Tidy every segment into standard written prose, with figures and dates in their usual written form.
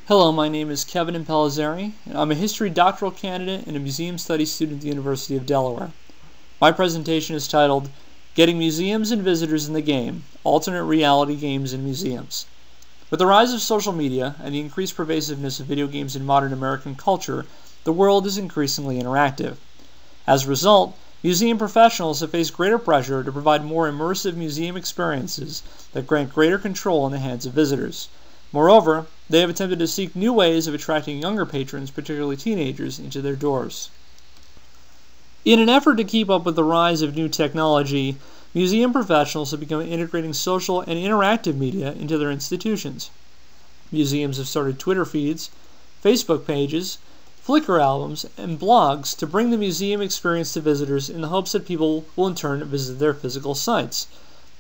Hello, my name is Kevin Impellizeri, and I'm a history doctoral candidate and a museum studies student at the University of Delaware. My presentation is titled, Getting Museums and Visitors in the Game, Alternate Reality Games in Museums. With the rise of social media and the increased pervasiveness of video games in modern American culture, the world is increasingly interactive. As a result, museum professionals have faced greater pressure to provide more immersive museum experiences that grant greater control in the hands of visitors. Moreover, they have attempted to seek new ways of attracting younger patrons, particularly teenagers, into their doors. In an effort to keep up with the rise of new technology, museum professionals have begun integrating social and interactive media into their institutions. Museums have started Twitter feeds, Facebook pages, Flickr albums, and blogs to bring the museum experience to visitors in the hopes that people will in turn visit their physical sites.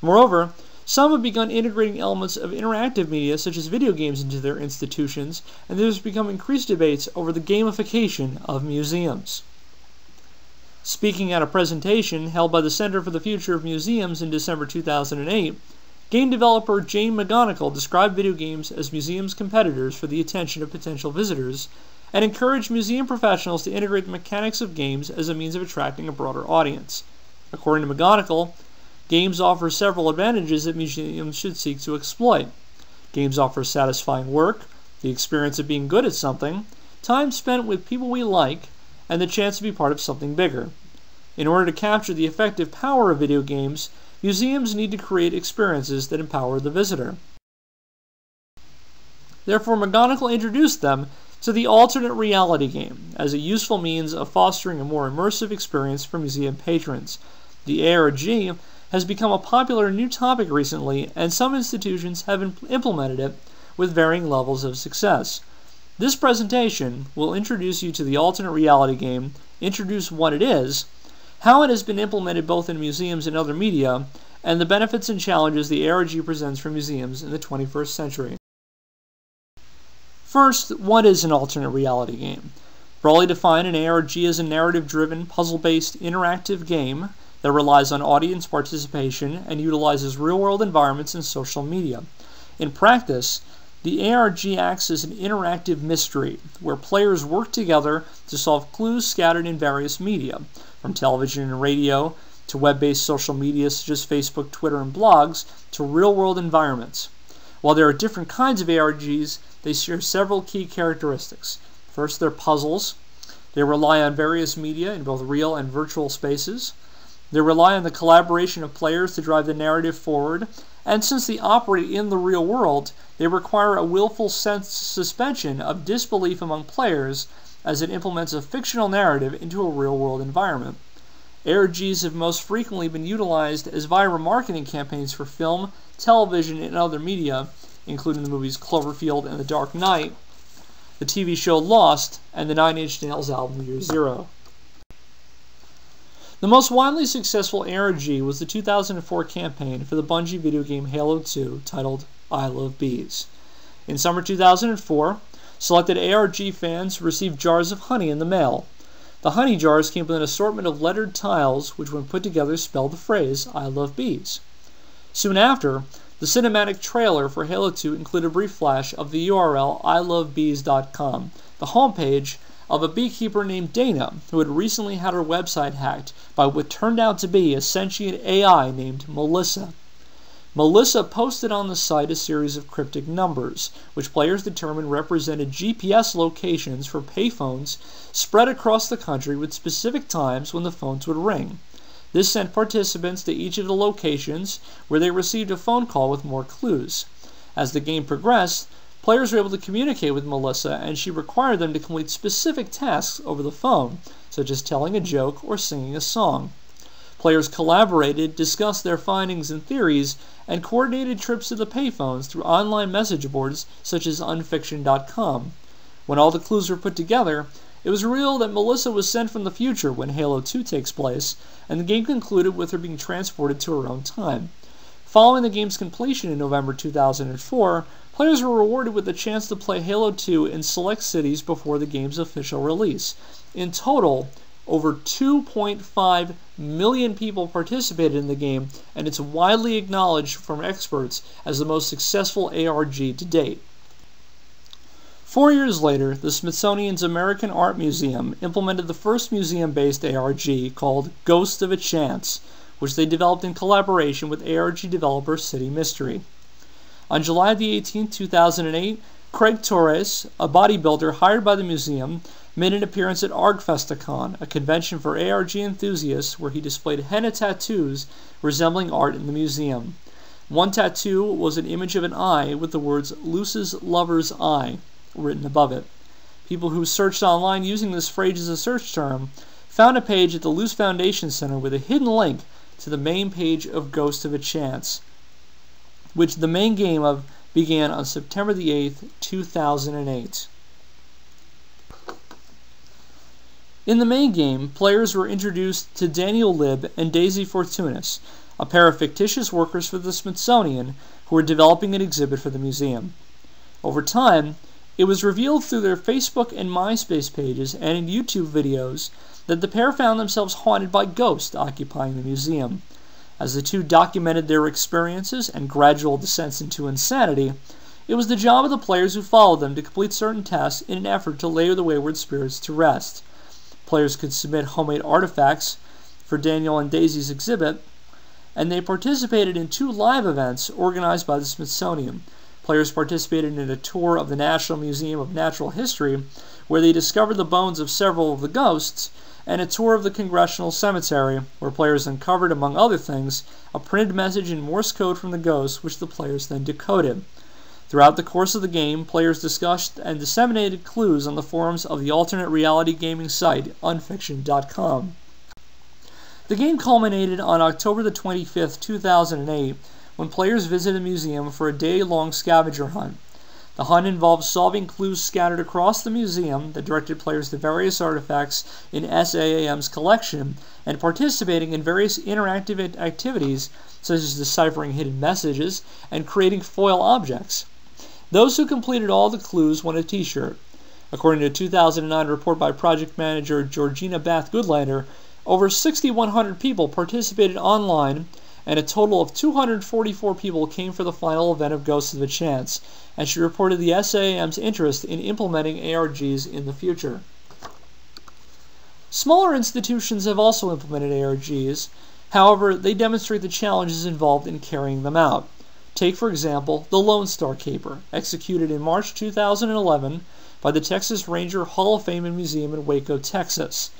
Moreover, some have begun integrating elements of interactive media such as video games into their institutions, and there has become increased debates over the gamification of museums. Speaking at a presentation held by the Center for the Future of Museums in December 2008, game developer Jane McGonigal described video games as museums' competitors for the attention of potential visitors, and encouraged museum professionals to integrate the mechanics of games as a means of attracting a broader audience. According to McGonigal, games offer several advantages that museums should seek to exploit. Games offer satisfying work, the experience of being good at something, time spent with people we like, and the chance to be part of something bigger. In order to capture the effective power of video games, museums need to create experiences that empower the visitor. Therefore, McGonigal introduced them to the alternate reality game as a useful means of fostering a more immersive experience for museum patrons. The ARG has become a popular new topic recently, and some institutions have implemented it with varying levels of success. This presentation will introduce you to the alternate reality game, introduce what it is, how it has been implemented both in museums and other media, and the benefits and challenges the ARG presents for museums in the 21st century. First, what is an alternate reality game? Broadly defined, an ARG is a narrative-driven, puzzle-based, interactive game that relies on audience participation and utilizes real-world environments and social media. In practice, the ARG acts as an interactive mystery, where players work together to solve clues scattered in various media, from television and radio to web-based social media such as Facebook, Twitter, and blogs, to real-world environments. While there are different kinds of ARGs, they share several key characteristics. First, they're puzzles. They rely on various media in both real and virtual spaces. They rely on the collaboration of players to drive the narrative forward, and since they operate in the real world, they require a willful suspension of disbelief among players as it implements a fictional narrative into a real-world environment. ARGs have most frequently been utilized as viral marketing campaigns for film, television, and other media, including the movies Cloverfield and The Dark Knight, the TV show Lost, and the 9 Inch Nails album Year Zero. The most widely successful ARG was the 2004 campaign for the Bungie video game Halo 2 titled I Love Bees. In summer 2004, selected ARG fans received jars of honey in the mail. The honey jars came with an assortment of lettered tiles which when put together spelled the phrase I love bees. Soon after, the cinematic trailer for Halo 2 included a brief flash of the URL ilovebees.com, the homepage of a beekeeper named Dana, who had recently had her website hacked by what turned out to be a sentient AI named Melissa. Melissa posted on the site a series of cryptic numbers, which players determined represented GPS locations for payphones spread across the country with specific times when the phones would ring. This sent participants to each of the locations where they received a phone call with more clues. As the game progressed, players were able to communicate with Melissa, and she required them to complete specific tasks over the phone, such as telling a joke or singing a song. Players collaborated, discussed their findings and theories, and coordinated trips to the payphones through online message boards such as unfiction.com. When all the clues were put together, it was revealed that Melissa was sent from the future when Halo 2 takes place, and the game concluded with her being transported to her own time. Following the game's completion in November 2004, players were rewarded with the chance to play Halo 2 in select cities before the game's official release. In total, over 2.5 million people participated in the game, and it's widely acknowledged from experts as the most successful ARG to date. 4 years later, the Smithsonian's American Art Museum implemented the first museum-based ARG called Ghost of a Chance, which they developed in collaboration with ARG developer City Mystery. On July 18, 2008, Craig Torres, a bodybuilder hired by the museum, made an appearance at ArgFesticon, a convention for ARG enthusiasts where he displayed henna tattoos resembling art in the museum. One tattoo was an image of an eye with the words Luce's Lover's Eye written above it. People who searched online using this phrase as a search term found a page at the Luce Foundation Center with a hidden link to the main page of Ghost of a Chance, which the main game of began on September 8th, 2008. In the main game, players were introduced to Daniel Libb and Daisy Fortunis, a pair of fictitious workers for the Smithsonian who were developing an exhibit for the museum. Over time, it was revealed through their Facebook and MySpace pages and in YouTube videos that the pair found themselves haunted by ghosts occupying the museum. As the two documented their experiences and gradual descents into insanity, it was the job of the players who followed them to complete certain tasks in an effort to lay the wayward spirits to rest. Players could submit homemade artifacts for Daniel and Daisy's exhibit, and they participated in 2 live events organized by the Smithsonian. Players participated in a tour of the National Museum of Natural History, where they discovered the bones of several of the ghosts, and a tour of the Congressional Cemetery, where players uncovered, among other things, a printed message in Morse code from the ghosts, which the players then decoded. Throughout the course of the game, players discussed and disseminated clues on the forums of the alternate reality gaming site, unfiction.com. The game culminated on October 25, 2008, when players visited the museum for a day-long scavenger hunt. The hunt involved solving clues scattered across the museum that directed players to various artifacts in SAAM's collection and participating in various interactive activities such as deciphering hidden messages and creating foil objects. Those who completed all the clues won a t-shirt. According to a 2009 report by project manager Georgina Bath Goodlander, over 6,100 people participated online, and a total of 244 people came for the final event of Ghost of a Chance, and she reported the SAAM's interest in implementing ARGs in the future. Smaller institutions have also implemented ARGs. However, they demonstrate the challenges involved in carrying them out. Take, for example, the Lone Star Caper, executed in March 2011 by the Texas Ranger Hall of Fame and Museum in Waco, Texas.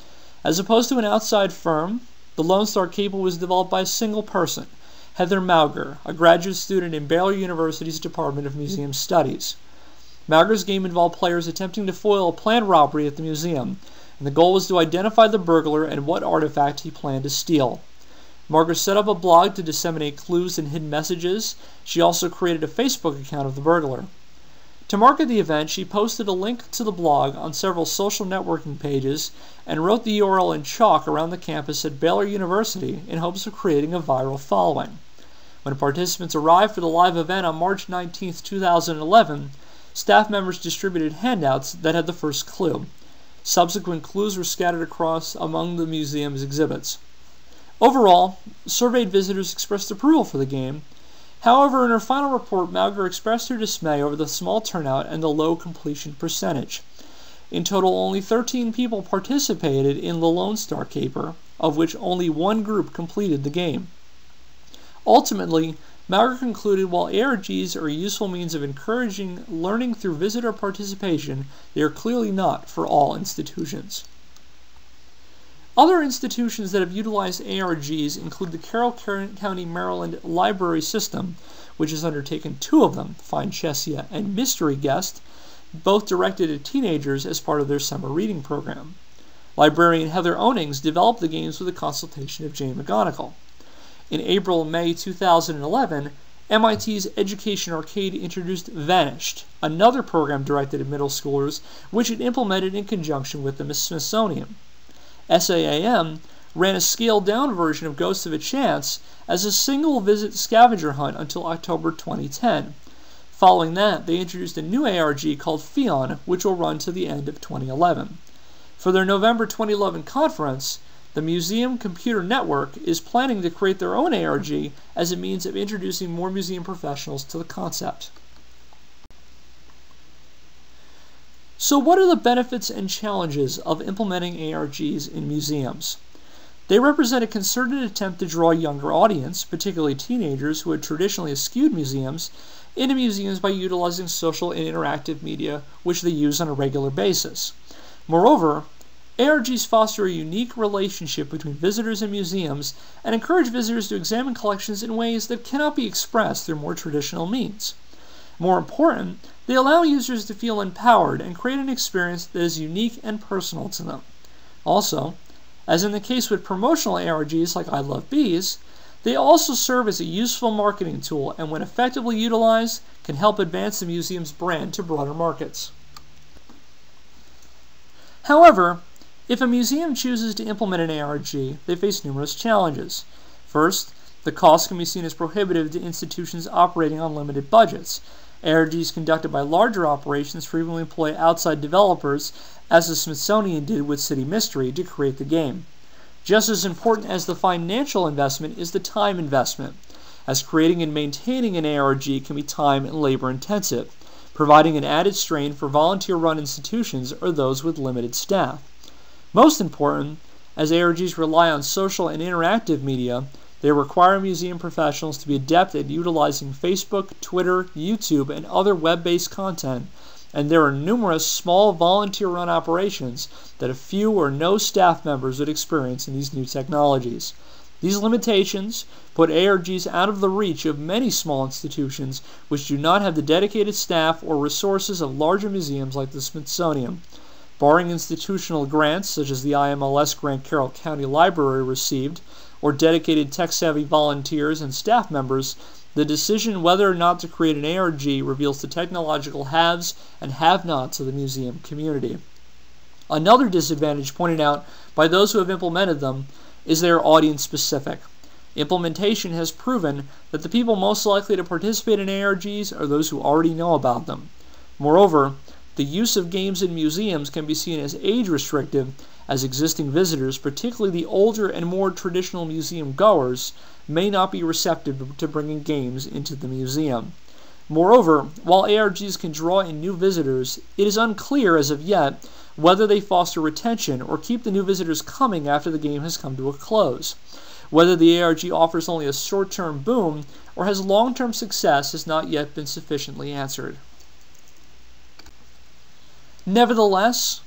As opposed to an outside firm, the Lone Star Caper was developed by a single person, Heather Mauger, a graduate student in Baylor University's Department of Museum Studies. Mauger's game involved players attempting to foil a planned robbery at the museum, and the goal was to identify the burglar and what artifact he planned to steal. Mauger set up a blog to disseminate clues and hidden messages. She also created a Facebook account of the burglar. To market the event, she posted a link to the blog on several social networking pages and wrote the URL in chalk around the campus at Baylor University in hopes of creating a viral following. When participants arrived for the live event on March 19, 2011, staff members distributed handouts that had the first clue. Subsequent clues were scattered across among the museum's exhibits. Overall, surveyed visitors expressed approval for the game. However, in her final report, Mauger expressed her dismay over the small turnout and the low completion percentage. In total, only 13 people participated in the Lone Star Caper, of which only one group completed the game. Ultimately, Mauger concluded while ARGs are a useful means of encouraging learning through visitor participation, they are clearly not for all institutions. Other institutions that have utilized ARGs include the Carroll County, Maryland Library System, which has undertaken 2 of them, Find Chesia and Mystery Guest, both directed at teenagers as part of their summer reading program. Librarian Heather Onings developed the games with the consultation of Jane McGonigal. In April and May 2011, MIT's Education Arcade introduced Vanished, another program directed at middle schoolers, which it implemented in conjunction with the Smithsonian. SAAM ran a scaled-down version of Ghost of a Chance as a single-visit scavenger hunt until October 2010. Following that, they introduced a new ARG called Fion, which will run to the end of 2011. For their November 2011 conference, the Museum Computer Network is planning to create their own ARG as a means of introducing more museum professionals to the concept. So what are the benefits and challenges of implementing ARGs in museums? They represent a concerted attempt to draw a younger audience, particularly teenagers who had traditionally eschewed museums, into museums by utilizing social and interactive media which they use on a regular basis. Moreover, ARGs foster a unique relationship between visitors and museums and encourage visitors to examine collections in ways that cannot be expressed through more traditional means. More important, they allow users to feel empowered and create an experience that is unique and personal to them. Also, as in the case with promotional ARGs like I Love Bees, they also serve as a useful marketing tool and when effectively utilized, can help advance the museum's brand to broader markets. However, if a museum chooses to implement an ARG, they face numerous challenges. First, the cost can be seen as prohibitive to institutions operating on limited budgets. ARGs conducted by larger operations frequently employ outside developers, as the Smithsonian did with City Mystery, to create the game. Just as important as the financial investment is the time investment, as creating and maintaining an ARG can be time and labor intensive, providing an added strain for volunteer-run institutions or those with limited staff. Most important, as ARGs rely on social and interactive media, they require museum professionals to be adept at utilizing Facebook, Twitter, YouTube, and other web-based content, and there are numerous small volunteer-run operations that a few or no staff members would experience in these new technologies. These limitations put ARGs out of the reach of many small institutions which do not have the dedicated staff or resources of larger museums like the Smithsonian. Barring institutional grants, such as the IMLS grant Carroll County Library received, or dedicated tech-savvy volunteers and staff members, the decision whether or not to create an ARG reveals the technological haves and have-nots of the museum community. Another disadvantage pointed out by those who have implemented them is they are audience-specific. Implementation has proven that the people most likely to participate in ARGs are those who already know about them. Moreover, the use of games in museums can be seen as age-restrictive, as existing visitors, particularly the older and more traditional museum goers, may not be receptive to bringing games into the museum. Moreover, while ARGs can draw in new visitors, it is unclear as of yet whether they foster retention or keep the new visitors coming after the game has come to a close. Whether the ARG offers only a short-term boom or has long-term success has not yet been sufficiently answered. Nevertheless,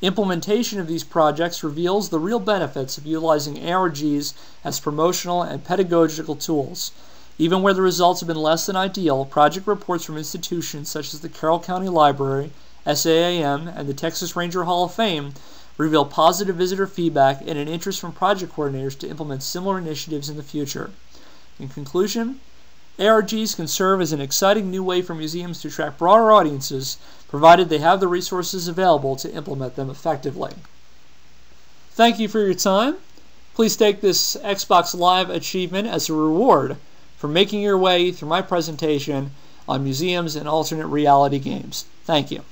implementation of these projects reveals the real benefits of utilizing ARGs as promotional and pedagogical tools. Even where the results have been less than ideal, project reports from institutions such as the Carroll County Library, SAAM, and the Texas Ranger Hall of Fame reveal positive visitor feedback and an interest from project coordinators to implement similar initiatives in the future. In conclusion, ARGs can serve as an exciting new way for museums to attract broader audiences, provided they have the resources available to implement them effectively. Thank you for your time. Please take this Xbox Live achievement as a reward for making your way through my presentation on museums and alternate reality games. Thank you.